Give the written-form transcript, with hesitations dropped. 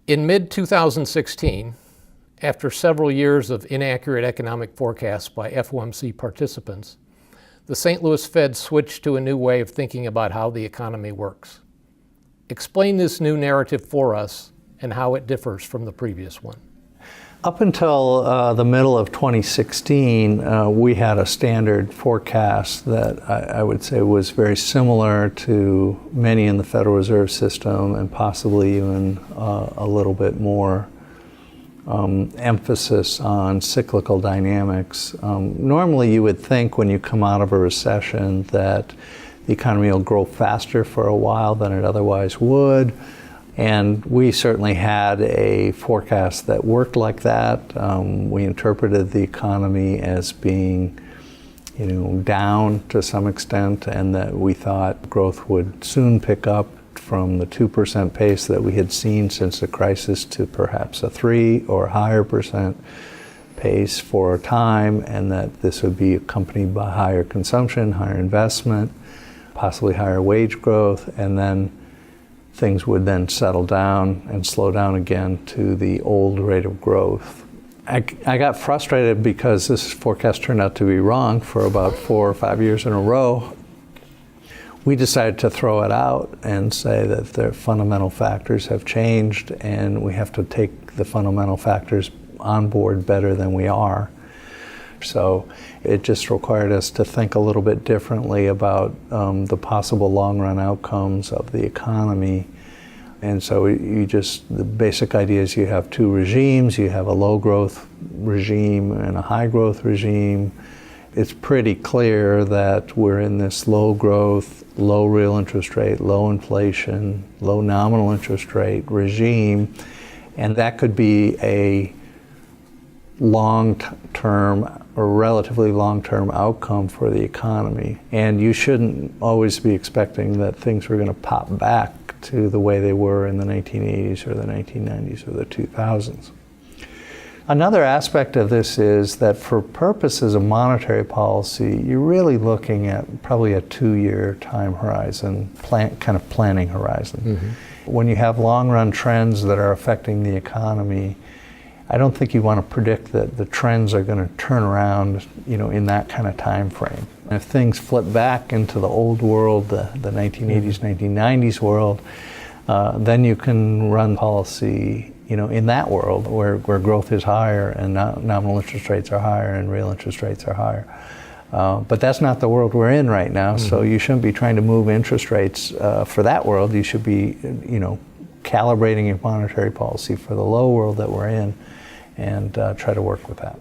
In mid-2016, after several years of inaccurate economic forecasts by FOMC participants, the St. Louis Fed switched to a new way of thinking about how the economy works. Explain this new narrative for us and how it differs from the previous one. Up until the middle of 2016, we had a standard forecast that I would say was very similar to many in the Federal Reserve System, and possibly even a little bit more emphasis on cyclical dynamics. Normally you would think when you come out of a recession that the economy will grow faster for a while than it otherwise would. And we certainly had a forecast that worked like that. We interpreted the economy as being, down to some extent, and that we thought growth would soon pick up from the 2% pace that we had seen since the crisis to perhaps a 3 or higher percent pace for a time, and that this would be accompanied by higher consumption, higher investment, possibly higher wage growth, and then things would then settle down and slow down again to the old rate of growth. I got frustrated because this forecast turned out to be wrong for about 4 or 5 years in a row. We decided to throw it out and say that the fundamental factors have changed and we have to take the fundamental factors on board better than we are. So it just required us to think a little bit differently about the possible long-run outcomes of the economy. And so the basic idea is you have two regimes. You have a low-growth regime and a high-growth regime. It's pretty clear that we're in this low-growth, low real interest rate, low inflation, low nominal interest rate regime, and that could be a long-term or relatively long-term outcome for the economy. And you shouldn't always be expecting that things were going to pop back to the way they were in the 1980s or the 1990s or the 2000s. Another aspect of this is that for purposes of monetary policy, you're really looking at probably a 2-year time horizon, planning horizon. Mm-hmm. When you have long-run trends that are affecting the economy, I don't think you want to predict that the trends are going to turn around, in that kind of time frame. If things flip back into the old world, the 1980s, 1990s world, then you can run policy, in that world where growth is higher and nominal interest rates are higher and real interest rates are higher. But that's not the world we're in right now, so you shouldn't be trying to move interest rates for that world. You should be, calibrating your monetary policy for the low world that we're in and try to work with that.